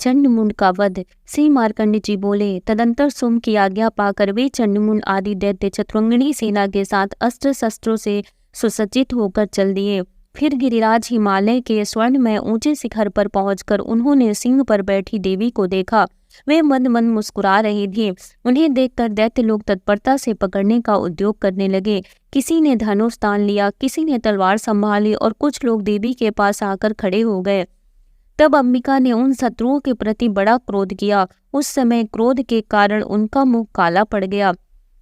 चंडमुंड का वध। श्री मार्कंड जी बोले, तदंतर सोम की आज्ञा पाकर वे चंडमुंड आदि दैत्य चतुरंगिणी सेना के साथ अस्त्र शस्त्रों से सुसज्जित होकर चल दिए। फिर गिरिराज हिमालय के स्वर्ण में ऊंचे शिखर पर पहुंचकर उन्होंने सिंह पर बैठी देवी को देखा। वे मंद मंद मुस्कुरा रही थी। उन्हें देखकर दैत्य लोग तत्परता से पकड़ने का उद्योग करने लगे। किसी ने धनुष तान लिया, किसी ने तलवार संभाली और कुछ लोग देवी के पास आकर खड़े हो गए। तब अंबिका ने उन शत्रुओं के प्रति बड़ा क्रोध किया। उस समय क्रोध के कारण उनका मुख काला पड़ गया,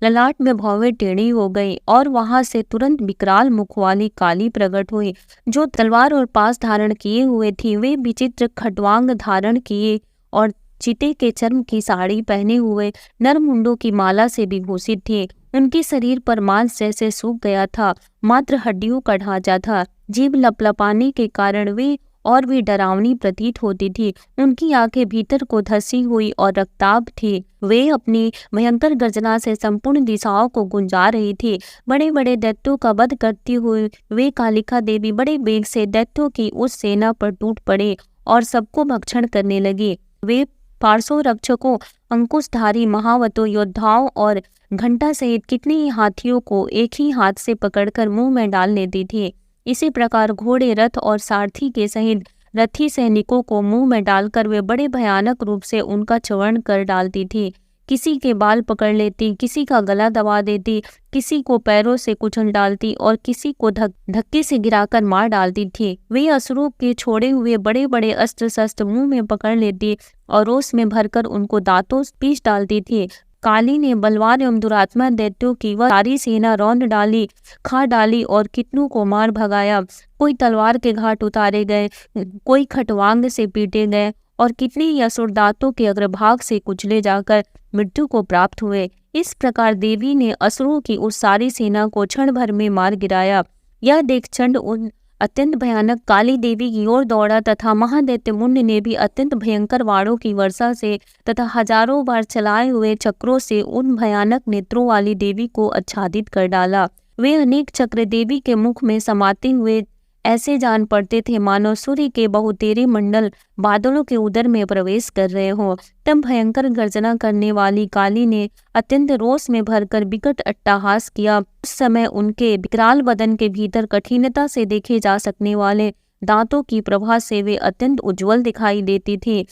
ललाट में भौवें टेढ़ी हो गई और वहां से तुरंत विकराल मुख वाली काली प्रकट हुई, जो तलवार और पास धारण किए हुए थी। वे विचित्र खट्वांग धारण किए और चीते के चर्म की साड़ी पहने हुए नरमुंडों की माला से विभूषित थे। उनके शरीर पर मांस जैसे सूख गया था, मात्र हड्डियों का ढांचा था। जीभ लपलपाने के कारण वे और भी डरावनी प्रतीत होती थी। उनकी आंखें भीतर को धसी हुई और रक्ताभ थी। वे अपनी भयंकर गर्जना से संपूर्ण दिशाओं को गुंजा रही थी। बड़े बड़े दैत्यों का वध करती हुई वे कालिका देवी बड़े वेग से दैत्यों की उस सेना पर टूट पड़े और सबको भक्षण करने लगी। वे पार्श्व रक्षकों, अंकुशधारी महावतों, योद्धाओं और घंटा सहित कितने ही हाथियों को एक ही हाथ से पकड़कर मुंह में डाल लेती थी। इसी प्रकार घोड़े, रथ और सारथी के सहित रथी सैनिकों को मुंह में डालकर वे बड़े भयानक रूप से उनका चवन कर डालती थी। किसी के बाल पकड़ लेती, किसी का गला दबा देती, किसी को पैरों से कुचल डालती और किसी को धक्के से गिराकर मार डालती थी। वे असुरों के छोड़े हुए बड़े बड़े अस्त्र शस्त्र मुंह में पकड़ लेती और रोष में भरकर उनको दांतों से पीस डालती थी। काली ने बलवान एवं दुरात्मा दैत्यों की वह सारी सेना रौंद डाली, खा डाली और कितनों को मार भगाया। कोई तलवार के घाट उतारे गए, कोई खटवांग से पीटे गए और कितने ही असुर दांतों के अग्रभाग से कुचले जाकर मृत्यु को प्राप्त हुए। इस प्रकार देवी ने असुरों की उस सारी सेना को क्षण भर में मार गिराया। यह देख चंड उन अत्यंत भयानक काली देवी की ओर दौड़ा तथा महादैत्य मुंड ने भी अत्यंत भयंकर वाणों की वर्षा से तथा हजारों बार चलाए हुए चक्रों से उन भयानक नेत्रों वाली देवी को आच्छादित कर डाला। वे अनेक चक्र देवी के मुख में समाते हुए ऐसे जान पड़ते थे मानो सूर्य के बहुतेरे मंडल बादलों के उदर में प्रवेश कर रहे हों। तब भयंकर गर्जना करने वाली काली ने अत्यंत रोष में भरकर विकट अट्टहास किया। उस समय उनके विकराल बदन के भीतर कठिनता से देखे जा सकने वाले दांतों की प्रभा से वे अत्यंत उज्जवल दिखाई देती थी।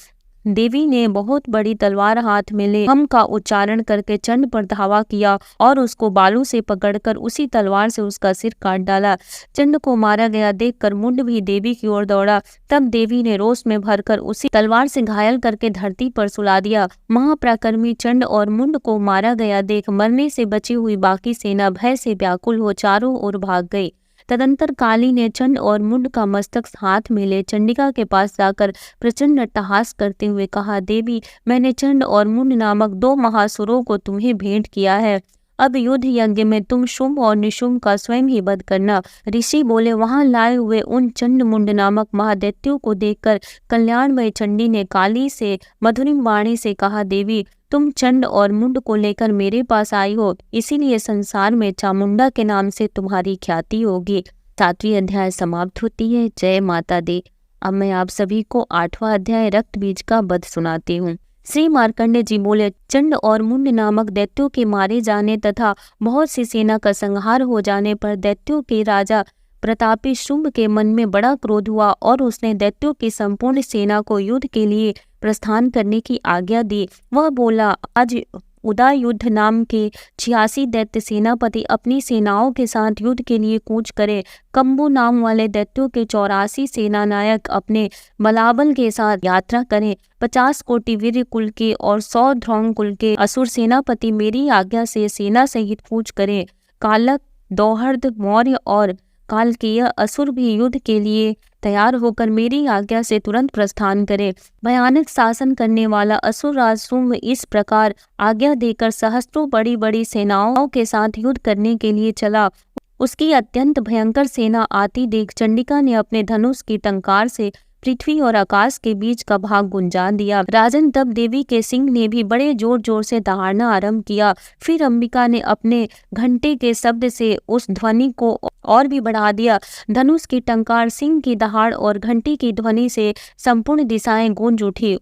देवी ने बहुत बड़ी तलवार हाथ में ले हम का उच्चारण करके चंड पर धावा किया और उसको बालू से पकड़कर उसी तलवार से उसका सिर काट डाला। चंड को मारा गया देखकर मुंड भी देवी की ओर दौड़ा। तब देवी ने रोष में भरकर उसी तलवार से घायल करके धरती पर सुला दिया। महापराक्रमी चंड और मुंड को मारा गया देख मरने से बची हुई बाकी सेना भय से व्याकुल हो चारों ओर भाग गई। तदंतर काली ने चंड और मुंड का मस्तक हाथ में ले चंडिका के पास जाकर प्रचंड अट्टहास करते हुए कहा, देवी, मैंने चंड और मुंड नामक 2 महासुरों को तुम्हें भेंट किया है। अब युद्ध यज्ञ में तुम शुंभ और निशुंभ का स्वयं ही वध करना। ऋषि बोले, वहां लाए हुए उन चंड मुंड नामक महादैत्यों को देखकर कल्याणमय चंडी ने काली से मधुरिम वाणी से कहा, देवी, तुम चंड और मुंड को लेकर मेरे पास आई हो, इसीलिए संसार में चामुंडा के नाम से तुम्हारी ख्याति होगी। 7वीं अध्याय समाप्त होती है। जय माता दी। अब मैं आप सभी को 8वां अध्याय रक्त बीज का वध सुनाती हूँ। श्री मार्कंड जी बोले, चंड और मुंड नामक दैत्यों के मारे जाने तथा बहुत सी सेना का संहार हो जाने पर दैत्यों के राजा प्रतापी शुंभ के मन में बड़ा क्रोध हुआ और उसने दैत्यों की संपूर्ण सेना को युद्ध के लिए प्रस्थान करने की आज्ञा दी। वह बोला, आज उदय युद्ध नाम के 86 दैत्य सेनापति अपनी सेनाओं के साथ युद्ध के लिए कूच करे। कंबू नाम वाले दैत्यों के 84 सेना नायक अपने बलाबल के साथ यात्रा करें। 50 कोटि वीर कुल के और 100 ध्रुव कुल के असुर सेनापति मेरी आज्ञा से सेना सहित कूच करें। कालक, दौहर्द, मौर्य और कालकेय असुर भी युद्ध के लिए तैयार होकर मेरी आज्ञा से तुरंत प्रस्थान करे। भयानक शासन करने वाला असुर राज शुंभ इस प्रकार आज्ञा देकर सहस्त्रों बड़ी बड़ी सेनाओं के साथ युद्ध करने के लिए चला। उसकी अत्यंत भयंकर सेना आती देख चंडिका ने अपने धनुष की टंकार से पृथ्वी और आकाश के बीच का भाग गुंजा दिया। राजन तब देवी के सिंह ने भी बड़े जोर जोर से दहाड़ना आरंभ किया। फिर अंबिका ने अपने घंटे के शब्द से उस ध्वनि को और भी बढ़ा दिया। धनुष की टंकार, सिंह की दहाड़ और घंटी की ध्वनि से संपूर्ण दिशाएं गूंज उठी।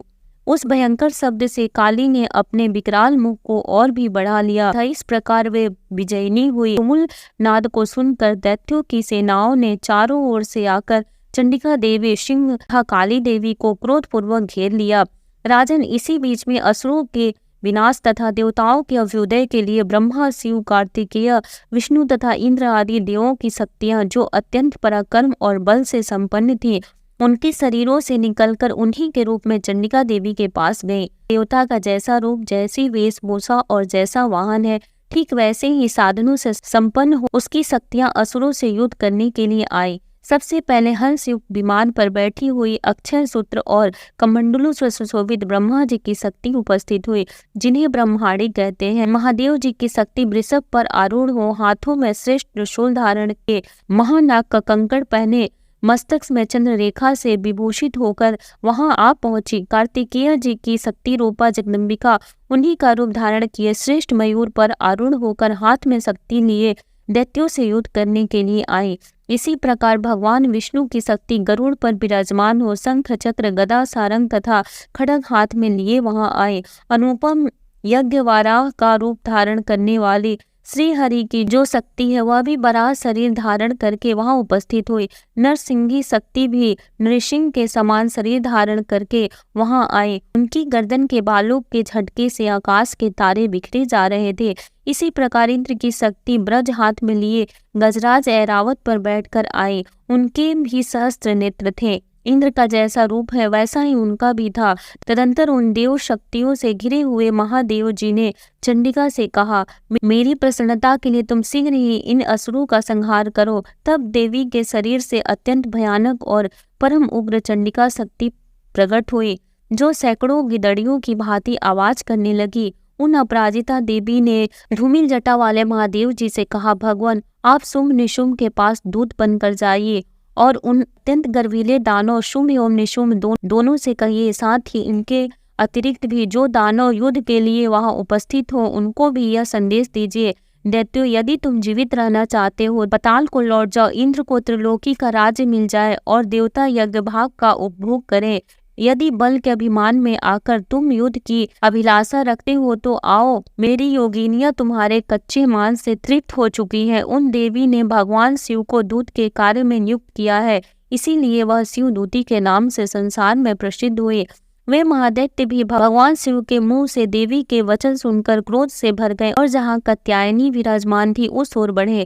उस भयंकर शब्द से काली ने अपने विकराल मुख को और भी बढ़ा लिया था। इस प्रकार वे विजयिनी हुई। तुमुल नाद को सुनकर दैत्यों की सेनाओं ने चारों ओर से आकर चंडिका देवी, सिंह तथा काली देवी को क्रोधपूर्वक घेर लिया। राजन, इसी बीच में असुरों के विनाश तथा देवताओं के अभ्युदय के लिए ब्रह्मा, शिव, कार्तिकेय, विष्णु तथा इंद्र आदि देवों की शक्तियां, जो अत्यंत पराक्रम और बल से संपन्न थी, उनके शरीरों से निकलकर उन्हीं के रूप में चंडिका देवी के पास गए। देवता का जैसा रूप, जैसी वेशभूषा और जैसा वाहन है, ठीक वैसे ही साधनों से संपन्न हो उसकी शक्तियां असुरों से युद्ध करने के लिए आई। सबसे पहले हंसयुक्त विमान पर बैठी हुई अक्षय सूत्र और कमंडलों से सुशोभित ब्रह्मा जी की शक्ति उपस्थित हुई, जिन्हें ब्रह्माणी कहते हैं। महादेव जी की शक्ति वृषभ पर आरूढ़ हो, हाथों में श्रेष्ठ त्रिशूल धारण के, महानाग का कंकड़ पहने, मस्तक में चंद्र रेखा से विभूषित होकर वहां आ पहुंची। कार्तिकेय जी की शक्ति रूपा जगदम्बिका उन्हीं का रूप धारण किए श्रेष्ठ मयूर पर आरूढ़ होकर हाथ में शक्ति लिए दैत्यों से युद्ध करने के लिए आई। इसी प्रकार भगवान विष्णु की शक्ति गरुड़ पर विराजमान हो शंख, चक्र, गदा, सारंग तथा खड्ग हाथ में लिए वहां आए। अनुपम यज्ञ वाराह का रूप धारण करने वाली श्री हरि की जो शक्ति है, वह भी बराह शरीर धारण करके वहां उपस्थित हुई। नरसिंही शक्ति भी नृसिंह के समान शरीर धारण करके वहां आए। उनकी गर्दन के बालों के झटके से आकाश के तारे बिखरे जा रहे थे। इसी प्रकार इंद्र की शक्ति ब्रज हाथ में लिए गजराज ऐरावत पर बैठकर आए। उनके भी सहस्त्र नेत्र थे। इंद्र का जैसा रूप है वैसा ही उनका भी था। तदंतर उन देव शक्तियों से घिरे हुए महादेव जी ने चंडिका से कहा, मेरी प्रसन्नता के लिए तुम शीघ्र ही इन असुरों का संहार करो। तब देवी के शरीर से अत्यंत भयानक और परम उग्र चंडिका शक्ति प्रकट हुई, जो सैकड़ों गिदड़ियों की भांति आवाज करने लगी। उन अपराजिता देवी ने धूमिल जटा वाले महादेव जी से कहा, भगवान, आप शुंभ निशुंभ के पास दूत बनकर जाइए और उन अत्यंत गर्वीले दानव शुंभ एवं निशुंभ दोनों से कहिए, साथ ही इनके अतिरिक्त भी जो दानव युद्ध के लिए वहां उपस्थित हो उनको भी यह संदेश दीजिए, दैत्यों, यदि तुम जीवित रहना चाहते हो पाताल को लौट जाओ, इंद्र को त्रिलोकी का राज्य मिल जाए और देवता यज्ञ भाग का उपभोग करें। यदि बल के अभिमान में आकर तुम युद्ध की अभिलाषा रखते हो तो आओ, मेरी योगिनियां तुम्हारे कच्चे मांस से तृप्त हो चुकी है। उन देवी ने भगवान शिव को दूत के कार्य में नियुक्त किया है, इसीलिए वह शिवदूती के नाम से संसार में प्रसिद्ध हुए। वे महादैत्य भी भगवान शिव के मुंह से देवी के वचन सुनकर क्रोध से भर गए और जहाँ कात्यायनी विराजमान थी उस ओर बढ़े।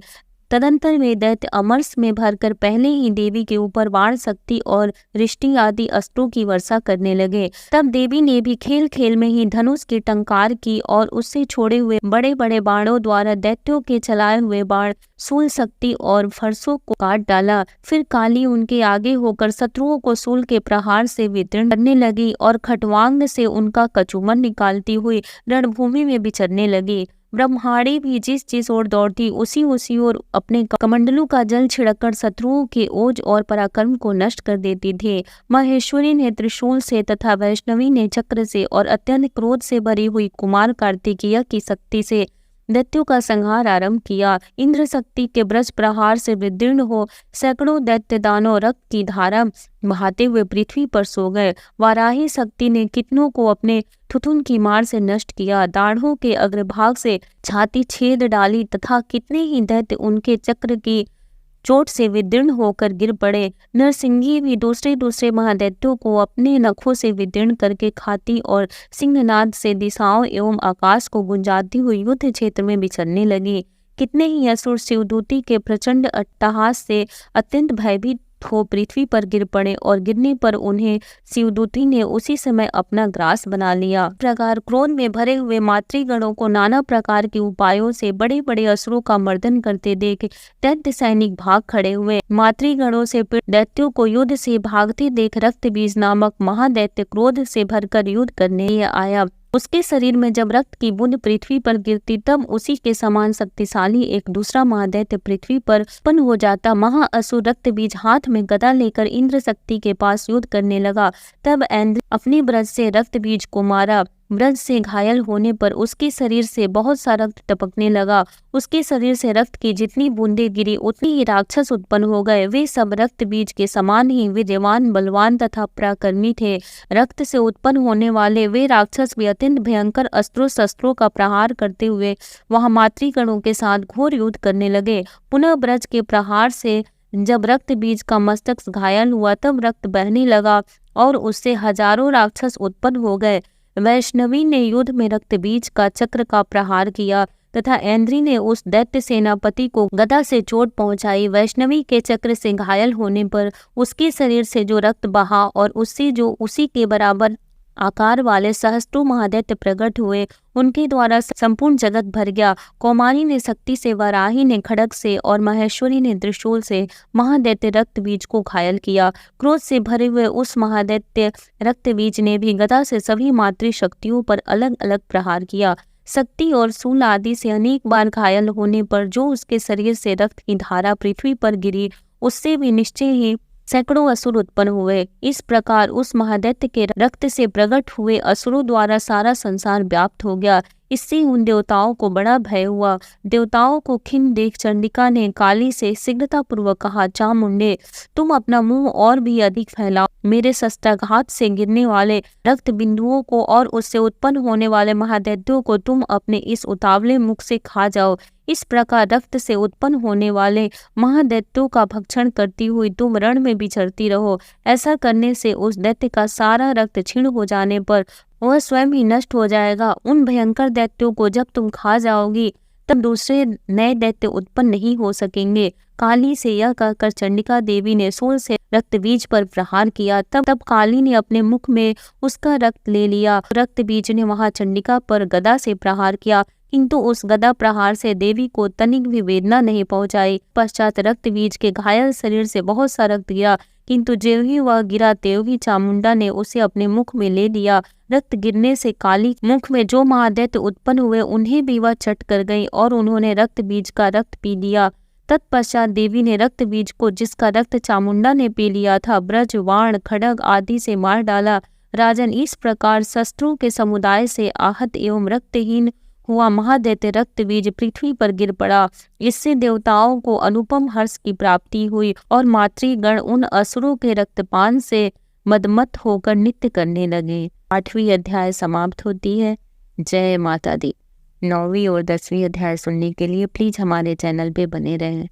तदंतर वे दैत्य अमरस में भरकर पहले ही देवी के ऊपर बाण शक्ति और रिष्टि आदि अस्त्रों की वर्षा करने लगे। तब देवी ने भी खेल खेल में ही धनुष की टंकार की और उससे छोड़े हुए बड़े बड़े बाणों द्वारा दैत्यों के चलाए हुए बाण, शूल शक्ति और फरसों को काट डाला। फिर काली उनके आगे होकर शत्रुओं को शूल के प्रहार से वितीर्ण करने लगी और खटवांग से उनका कचूमर निकालती हुई रणभूमि में विचरने लगी। ब्रह्माणी भी जिस ओर दौड़ती उसी ओर अपने कमंडलों का जल छिड़ककर शत्रुओं के ओज और पराक्रम को नष्ट कर देती थी। महेश्वरी ने त्रिशूल से तथा वैष्णवी ने चक्र से और अत्यंत क्रोध से भरी हुई कुमार कार्तिकेय की शक्ति से दैत्यों का संहार आरंभ किया। इंद्र शक्ति के ब्रज प्रहार से विदीर्ण हो सैकड़ों दैत्य दानव रक्त की धारा बहाते हुए पृथ्वी पर सो गए। वाराही शक्ति ने कितनों को अपने थुथुन की मार से नष्ट किया, दाढ़ों के अग्रभाग से छाती छेद डाली तथा कितने ही दैत्य उनके चक्र की चोट से विदीर्ण होकर गिर पड़े। नरसिंही भी दूसरे महादैत्यों को अपने नखों से विदीर्ण करके खाती और सिंहनाद से दिशाओं एवं आकाश को गुंजाती हुई युद्ध क्षेत्र में विचरने लगी। कितने ही असुर शिवदूती के प्रचंड अट्टहास से अत्यंत भयभीत हो पृथ्वी पर गिर पड़े और गिरने पर उन्हें शिवदूती ने उसी समय अपना ग्रास बना लिया। इस प्रकार क्रोध में भरे हुए मातृगणों को नाना प्रकार के उपायों से बड़े बड़े असुरों का मर्दन करते देख दैत्य सैनिक भाग खड़े हुए। मातृगणों से दैत्यों को युद्ध से भागते देख रक्त बीज नामक महादैत्य क्रोध से भरकर युद्ध करने आया। उसके शरीर में जब रक्त की बूंद पृथ्वी पर गिरती तब उसी के समान शक्तिशाली एक दूसरा महादैत्य पृथ्वी पर उत्पन्न हो जाता। महाअसुर रक्त बीज हाथ में गदा लेकर इंद्र शक्ति के पास युद्ध करने लगा। तब इंद्र अपने ब्रज से रक्त बीज को मारा। ब्रज से घायल होने पर उसके शरीर से बहुत सा रक्त टपकने लगा। उसके शरीर से रक्त की जितनी बूंदें गिरी उतनी ही राक्षस उत्पन्न हो गए। वे सब रक्त बीज के समान ही विद्यमान, बलवान तथा पराक्रमी थे। रक्त से उत्पन्न होने वाले वे राक्षस भी अत्यंत भयंकर अस्त्रों शस्त्रों का प्रहार करते हुए वहां मातृगणों के साथ घोर युद्ध करने लगे। पुनः ब्रज के प्रहार से जब रक्त बीज का मस्तक घायल हुआ तब रक्त बहने लगा और उससे हजारों राक्षस उत्पन्न हो गए। वैष्णवी ने युद्ध में रक्त बीज का चक्र का प्रहार किया तथा ऐन्द्री ने उस दैत्य सेनापति को गदा से चोट पहुंचाई। वैष्णवी के चक्र से घायल होने पर उसके शरीर से जो रक्त बहा और उससे जो उसी के बराबर आकार वाले सहस्त्रों महादैत्य प्रकट हुए, उनके द्वारा संपूर्ण जगत भर गया। कौमारी ने शक्ति से, वराही ने खड्ग से और महेश्वरी ने त्रिशूल से महादैत्य रक्त बीज को घायल किया। क्रोध से भरे हुए उस महादैत्य रक्त बीज ने भी गदा से सभी मातृ शक्तियों पर अलग अलग प्रहार किया। शक्ति और शूल आदि से अनेक बार घायल होने पर जो उसके शरीर से रक्त की धारा पृथ्वी पर गिरी, उससे भी निश्चय ही सैकड़ों असुर उत्पन्न हुए। इस प्रकार उस महादैत्य के रक्त से प्रकट हुए असुरों द्वारा सारा संसार व्याप्त हो गया। इससे उन देवताओं को बड़ा भय हुआ। देवताओं को खिन्न देख चंडिका ने काली से शीघ्रतापूर्वक कहा, चामुंडे, तुम अपना मुंह और भी अधिक फैलाओ। मेरे शस्त्राघात से गिरने वाले रक्त बिंदुओं को और उससे उत्पन्न होने वाले महादैत्यों को तुम अपने इस उतावले मुख से खा जाओ। इस प्रकार रक्त से उत्पन्न होने वाले महादैत्यों का भक्षण करती हुई तुम रण में विचरती रहो। ऐसा करने से उस दैत्य का सारा रक्त क्षीण हो जाने पर वह स्वयं ही नष्ट हो जाएगा। उन भयंकर दैत्यों को जब तुम खा जाओगी तब दूसरे नए दैत्य उत्पन्न नहीं हो सकेंगे। काली से यह कहकर चंडिका देवी ने शूल से रक्त बीज पर प्रहार किया। तब काली ने अपने मुख में उसका रक्त ले लिया। रक्त बीज ने वहां चंडिका पर गदा से प्रहार किया, किंतु उस गदा प्रहार से देवी को तनिक भी वेदना नहीं पहुंचाई। पश्चात रक्त बीज के घायल शरीर से बहुत सा रक्त गिरा, किंतु ज्यों ही वह गिरा त्यों ही चामुंडा ने उसे अपने मुख में ले लिया। रक्त गिरने से काली मुख में जो महादैत्य उत्पन्न हुए उन्हें भी वह चट कर गई और उन्होंने रक्त बीज का रक्त पी लिया। तत्पश्चात देवी ने रक्त बीज को, जिसका रक्त चामुंडा ने पी लिया था, ब्रज, वाण, खड्ग आदि से मार डाला। राजन, इस प्रकार शस्त्रों के समुदाय से आहत एवं रक्तहीन हुआ महादैत्य रक्त बीज पृथ्वी पर गिर पड़ा। इससे देवताओं को अनुपम हर्ष की प्राप्ति हुई और मातृगण उन असुरों के रक्तपान से मदमत होकर नृत्य करने लगे। 8वीं अध्याय समाप्त होती है। जय माता दी। 9वीं और 10वीं अध्याय सुनने के लिए प्लीज हमारे चैनल पे बने रहें।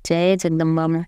जय जगदम्बा माँ।